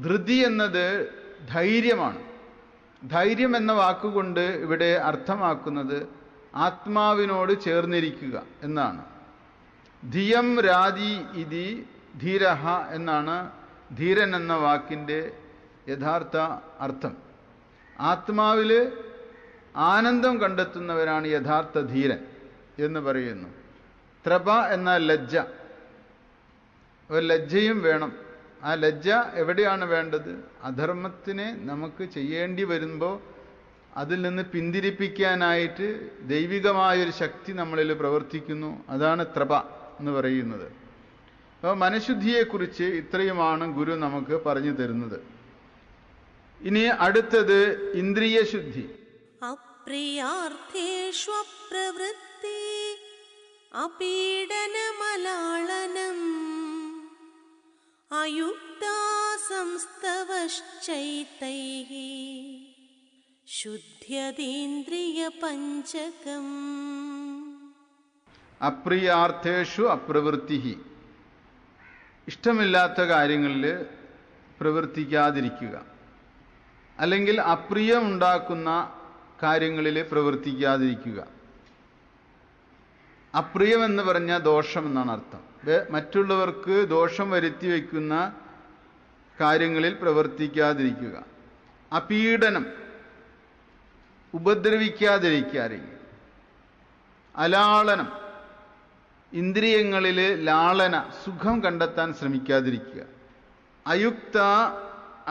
ധൃതി എന്നത് ധൈര്യമാണ്. ധൈര്യം എന്ന വാക്കുകൊണ്ട് ഇവിടെ അർത്ഥമാക്കുന്നത് ആത്മാവിനോട് ചേർന്നിരിക്കുക എന്നാണ്. ധിയം രാജി ഇതി ധീരഹ എന്നാണ് ധീരൻ എന്ന വാക്കിൻ്റെ യഥാർത്ഥ അർത്ഥം. ആത്മാവിൽ ആനന്ദം കണ്ടെത്തുന്നവരാണ് യഥാർത്ഥ ധീരൻ എന്ന് പറയുന്നു. ത്രപ എന്ന ലജ്ജ, ഒരു ലജ്ജയും വേണം. ആ ലജ്ജ എവിടെയാണ് വേണ്ടത്? അധർമ്മത്തിനെ നമുക്ക് ചെയ്യേണ്ടി വരുമ്പോൾ അതിൽ നിന്ന് പിന്തിരിപ്പിക്കാനായിട്ട് ദൈവികമായൊരു ശക്തി നമ്മളിൽ പ്രവർത്തിക്കുന്നു. അതാണ് ത്രപ എന്ന് പറയുന്നത്. അപ്പോൾ മനഃശുദ്ധിയെക്കുറിച്ച് ഇത്രയുമാണ് ഗുരു നമുക്ക് പറഞ്ഞു തരുന്നത്. ഇനി അടുത്തത് ഇന്ദ്രിയശുദ്ധി. അപ്രിയാർത്ഥേഷ്വപ്രവൃത്തി അപീഡനമലാളനം അയുക്താ സംസ്തവശ്ചൈതൈഃ ശുദ്ധ്യതേന്ദ്രിയപഞ്ചകം. അപ്രിയാർത്ഥേഷു അപ്രവൃത്തി, ഇഷ്ടമില്ലാത്ത കാര്യങ്ങളിൽ പ്രവർത്തിക്കാതിരിക്കുക, അല്ലെങ്കിൽ അപ്രിയമുണ്ടാക്കുന്ന കാര്യങ്ങളിൽ പ്രവർത്തിക്കാതിരിക്കുക. അപ്രിയമെന്ന് പറഞ്ഞാൽ ദോഷം എന്നാണ് അർത്ഥം. മറ്റുള്ളവർക്ക് ദോഷം വരുത്തി വയ്ക്കുന്ന കാര്യങ്ങളിൽ പ്രവർത്തിക്കാതിരിക്കുക. അപീഡനം, ഉപദ്രവിക്കാതിരിക്കുക. അലാളനം, ഇന്ദ്രിയങ്ങളിൽ ലാളന, സുഖം കണ്ടെത്താൻ ശ്രമിക്കാതിരിക്കുക. അയുക്ത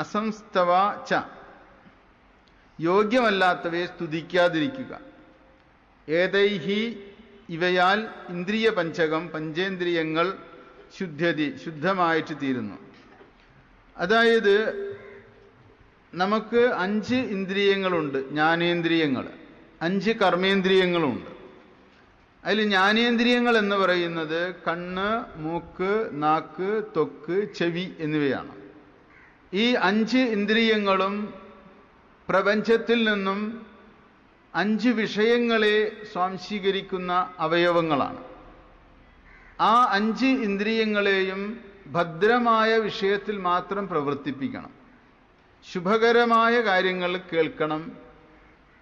അസംസ്തവ ച, യോഗ്യമല്ലാത്തവയെ സ്തുതിക്കാതിരിക്കുക. ഏതൈഹി, ഇവയാൽ ഇന്ദ്രിയ പഞ്ചകം, പഞ്ചേന്ദ്രിയങ്ങൾ ശുദ്ധമായിട്ട് തീരുന്നു. അതായത് നമുക്ക് 5 ഇന്ദ്രിയങ്ങളുണ്ട്, ജ്ഞാനേന്ദ്രിയങ്ങൾ. 5 കർമ്മേന്ദ്രിയങ്ങളുണ്ട്. അതിൽ ജ്ഞാനേന്ദ്രിയങ്ങൾ എന്ന് പറയുന്നത് കണ്ണ്, മൂക്ക്, നാക്ക്, ത്വക്ക്, ചെവി എന്നിവയാണ്. ഈ 5 ഇന്ദ്രിയങ്ങളും പ്രപഞ്ചത്തിൽ നിന്നും 5 വിഷയങ്ങളെ സ്വാംശീകരിക്കുന്ന അവയവങ്ങളാണ്. ആ 5 ഇന്ദ്രിയങ്ങളെയും ഭദ്രമായ വിഷയത്തിൽ മാത്രം പ്രവർത്തിപ്പിക്കണം. ശുഭകരമായ കാര്യങ്ങൾ കേൾക്കണം,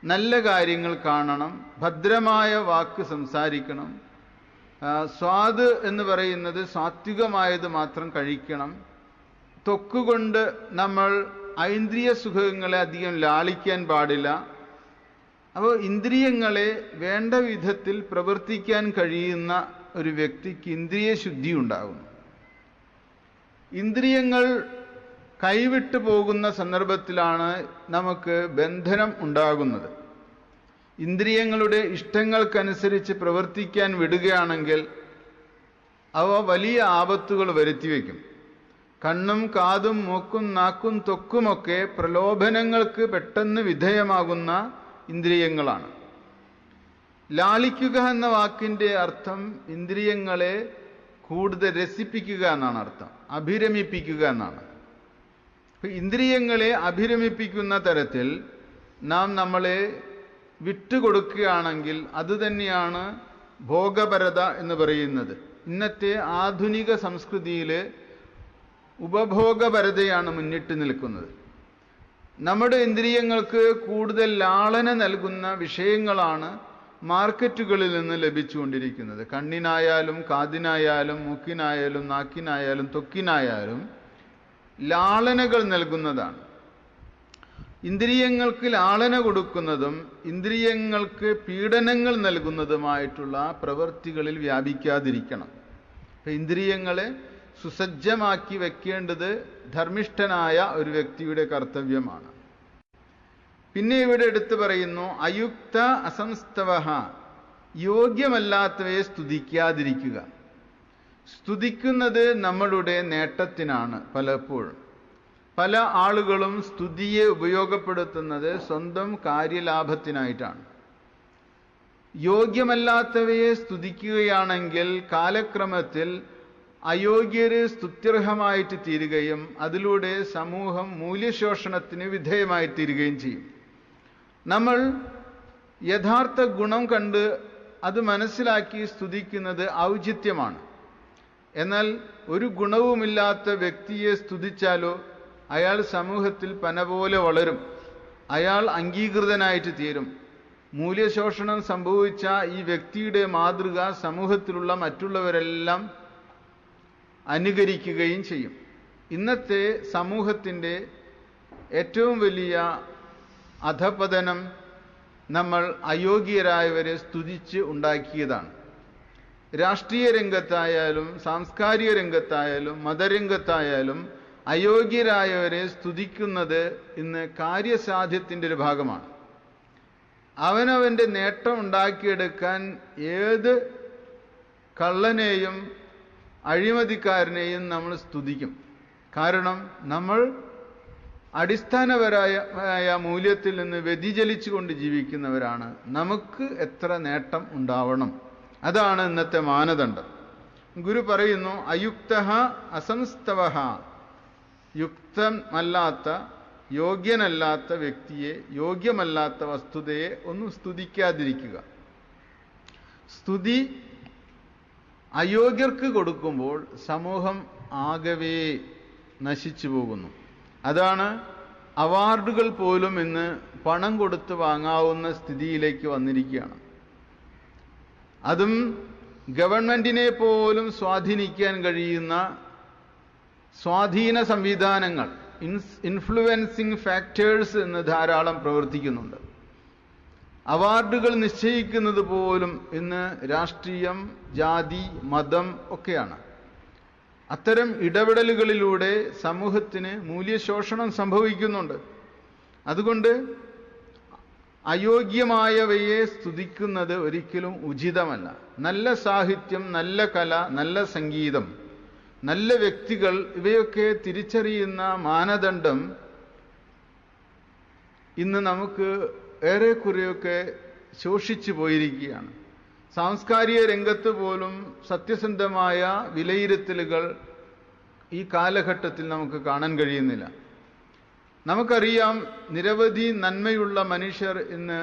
നല്ല കാര്യങ്ങൾ കാണണം, ഭദ്രമായ വാക്ക് സംസാരിക്കണം. സ്വാദ് എന്ന് പറയുന്നത് സാത്വികമായത് മാത്രം കഴിക്കണം. ത്വക്കുകൊണ്ട് നമ്മൾ ഐന്ദ്രിയ സുഖങ്ങളെ അധികം ലാളിക്കാൻ പാടില്ല. അപ്പോൾ ഇന്ദ്രിയങ്ങളെ വേണ്ട വിധത്തിൽ പ്രവർത്തിക്കാൻ കഴിയുന്ന ഒരു വ്യക്തിക്ക് ഇന്ദ്രിയ ശുദ്ധി ഉണ്ടാകുന്നു. ഇന്ദ്രിയങ്ങൾ കൈവിട്ടു പോകുന്ന സന്ദർഭത്തിലാണ് നമുക്ക് ബന്ധനം ഉണ്ടാകുന്നത്. ഇന്ദ്രിയങ്ങളുടെ ഇഷ്ടങ്ങൾക്കനുസരിച്ച് പ്രവർത്തിക്കാൻ വിടുകയാണെങ്കിൽ അവ വലിയ ആപത്തുകൾ വരുത്തിവെക്കും. കണ്ണും കാതും മൂക്കും നാക്കും ത്വക്കുമൊക്കെ പ്രലോഭനങ്ങൾക്ക് പെട്ടെന്ന് വിധേയമാകുന്ന ഇന്ദ്രിയങ്ങളാണ്. ലാളിക്കുക എന്ന വാക്കിൻ്റെ അർത്ഥം ഇന്ദ്രിയങ്ങളെ കൂടുതൽ രസിപ്പിക്കുക എന്നാണ് അർത്ഥം, അഭിരമിപ്പിക്കുക എന്നാണ്. ഇന്ദ്രിയങ്ങളെ അഭിരമിപ്പിക്കുന്ന തരത്തിൽ നാം നമ്മളെ വിട്ടുകൊടുക്കുകയാണെങ്കിൽ അതുതന്നെയാണ് ഭോഗപരത എന്ന് പറയുന്നത്. ഇന്നത്തെ ആധുനിക സംസ്കൃതിയിൽ ഉപഭോഗപരതയാണ് മുന്നിട്ട് നിൽക്കുന്നത്. നമ്മുടെ ഇന്ദ്രിയങ്ങൾക്ക് കൂടുതൽ ലാളന നൽകുന്ന വിഷയങ്ങളാണ് മാർക്കറ്റുകളിൽ നിന്ന് ലഭിച്ചുകൊണ്ടിരിക്കുന്നത്. കണ്ണിനായാലും കാതിനായാലും മൂക്കിനായാലും നാക്കിനായാലും ത്വക്കിനായാലും ലാളനകൾ നൽകുന്നതാണ്. ഇന്ദ്രിയങ്ങൾക്ക് ലാളന കൊടുക്കുന്നതും ഇന്ദ്രിയങ്ങൾക്ക് പീഡനങ്ങൾ നൽകുന്നതുമായിട്ടുള്ള പ്രവൃത്തികളിൽ വ്യാപിക്കാതിരിക്കണം. ഇന്ദ്രിയങ്ങളെ സുസജ്ജമാക്കി വെക്കേണ്ടത് ധർമ്മിഷ്ഠനായ ഒരു വ്യക്തിയുടെ കർത്തവ്യമാണ്. പിന്നെ ഇവിടെ എടുത്തു പറയുന്നു അയുക്ത അസംസ്തവഃ, യോഗ്യമല്ലാത്തവയെ സ്തുതിക്കാതിരിക്കുക. സ്തുതിക്കുന്നത് നമ്മളുടെ നേട്ടത്തിനാണ്. പലപ്പോഴും പല ആളുകളും സ്തുതിയെ ഉപയോഗപ്പെടുത്തുന്നത് സ്വന്തം കാര്യലാഭത്തിനായിട്ടാണ്. യോഗ്യമല്ലാത്തവയെ സ്തുതിക്കുകയാണെങ്കിൽ കാലക്രമത്തിൽ അയോഗ്യര് സ്തുത്യർഹമായിട്ട് തീരുകയും അതിലൂടെ സമൂഹം മൂല്യശോഷണത്തിന് വിധേയമായി തീരുകയും ചെയ്യും. നമ്മൾ യഥാർത്ഥ ഗുണം കണ്ട് അത് മനസ്സിലാക്കി സ്തുതിക്കുന്നത് ഔചിത്യമാണ്. എന്നാൽ ഒരു ഗുണവുമില്ലാത്ത വ്യക്തിയെ സ്തുതിച്ചാലോ അയാൾ സമൂഹത്തിൽ പന പോലെ വളരും, അയാൾ അംഗീകൃതനായിട്ട് തീരും. മൂല്യശോഷണം സംഭവിച്ച ഈ വ്യക്തിയുടെ മാതൃക സമൂഹത്തിലുള്ള മറ്റുള്ളവരെല്ലാം അനുകരിക്കുകയും ചെയ്യും. ഇന്നത്തെ സമൂഹത്തിൻ്റെ ഏറ്റവും വലിയ അധപതനം നമ്മൾ അയോഗ്യരായവരെ സ്തുതിച്ച് ഉണ്ടാക്കിയതാണ്. രാഷ്ട്രീയ രംഗത്തായാലും സാംസ്കാരിക രംഗത്തായാലും മതരംഗത്തായാലും അയോഗ്യരായവരെ സ്തുതിക്കുന്നത് ഇന്ന് കാര്യസാധ്യത്തിൻ്റെ ഒരു ഭാഗമാണ്. അവനവൻ്റെ നേട്ടം ഉണ്ടാക്കിയെടുക്കാൻ ഏത് കള്ളനെയും അഴിമതിക്കാരനെയും നമ്മൾ സ്തുതിക്കും. കാരണം നമ്മൾ അടിസ്ഥാനപരമായ മൂല്യത്തിൽ നിന്ന് വ്യതിചലിച്ചു കൊണ്ട് ജീവിക്കുന്നവരാണ്. നമുക്ക് എത്ര നേട്ടം ഉണ്ടാവണം, അതാണ് ഇന്നത്തെ മാനദണ്ഡം. ഗുരു പറയുന്നു, അയുക്തഃ അസംസ്തവഃ, യുക്തമല്ലാത്ത യോഗ്യനല്ലാത്ത വ്യക്തിയെ, യോഗ്യമല്ലാത്ത വസ്തുതയെ ഒന്നും സ്തുതിക്കാതിരിക്കുക. സ്തുതി അയോഗ്യർക്ക് കൊടുക്കുമ്പോൾ സമൂഹം ആകവേ നശിച്ചു പോകുന്നു. അതാണ് അവാർഡുകൾ പോലും ഇന്ന് പണം കൊടുത്ത് വാങ്ങാവുന്ന സ്ഥിതിയിലേക്ക് വന്നിരിക്കുകയാണ്. അതും ഗവൺമെന്റിനെ പോലും സ്വാധീനിക്കാൻ കഴിയുന്ന സ്വാധീന സംവിധാനങ്ങൾ, ഇൻഫ്ലുവൻസിങ് ഫാക്ടേഴ്സ് എന്ന് ധാരാളം പ്രവർത്തിക്കുന്നുണ്ട്. അവാർഡുകൾ നിശ്ചയിക്കുന്നത് പോലും ഇന്ന് രാഷ്ട്രീയം, ജാതി, മതം ഒക്കെയാണ്. അത്തരം ഇടപെടലുകളിലൂടെ സമൂഹത്തിന് മൂല്യശോഷണം സംഭവിക്കുന്നുണ്ട്. അതുകൊണ്ട് അയോഗ്യമായവയെ സ്തുതിക്കുന്നത് ഒരിക്കലും ഉചിതമല്ല. നല്ല സാഹിത്യം, നല്ല കല, നല്ല സംഗീതം, നല്ല വ്യക്തികൾ, ഇവയൊക്കെ തിരിച്ചറിയുന്ന മാനദണ്ഡം ഇന്ന് നമുക്ക് ഏറെക്കുറെയൊക്കെ ശോഷിച്ചു പോയിരിക്കുകയാണ്. സാംസ്കാരിക രംഗത്ത് പോലും സത്യസന്ധമായ വിലയിരുത്തലുകൾ ഈ കാലഘട്ടത്തിൽ നമുക്ക് കാണാൻ കഴിയുന്നില്ല. നമുക്കറിയാം, നിരവധി നന്മയുള്ള മനുഷ്യർ ഇന്ന്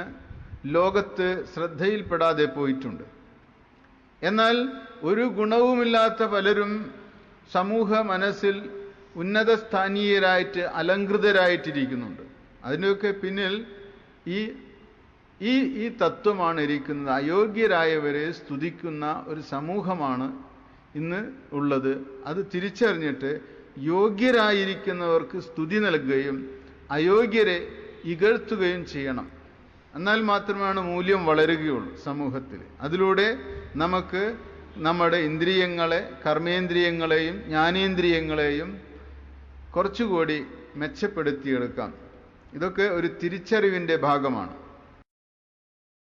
ലോകത്ത് ശ്രദ്ധയിൽപ്പെടാതെ പോയിട്ടുണ്ട്. എന്നാൽ ഒരു ഗുണവുമില്ലാത്ത പലരും സമൂഹ മനസ്സിൽ ഉന്നത സ്ഥാനീയരായിട്ട് അലങ്കൃതരായിട്ടിരിക്കുന്നുണ്ട്. അതിനൊക്കെ പിന്നിൽ ഈ തത്വമാണ് ഇരിക്കുന്നത്. അയോഗ്യരായവരെ സ്തുതിക്കുന്ന ഒരു സമൂഹമാണ് ഇന്ന് ഉള്ളത്. അത് തിരിച്ചറിഞ്ഞിട്ട് യോഗ്യരായിരിക്കുന്നവർക്ക് സ്തുതി നൽകുകയും അയോഗ്യരെ ഇകഴ്ത്തുകയും ചെയ്യണം. എന്നാൽ മാത്രമാണ് മൂല്യം വളരുകയുള്ളൂ സമൂഹത്തിൽ. അതിലൂടെ നമുക്ക് നമ്മുടെ ഇന്ദ്രിയങ്ങളെ, കർമ്മേന്ദ്രിയങ്ങളെയും ജ്ഞാനേന്ദ്രിയങ്ങളെയും കുറച്ചുകൂടി മെച്ചപ്പെടുത്തിയെടുക്കാം. ഇതൊക്കെ ഒരു തിരിച്ചറിവിൻ്റെ ഭാഗമാണ്.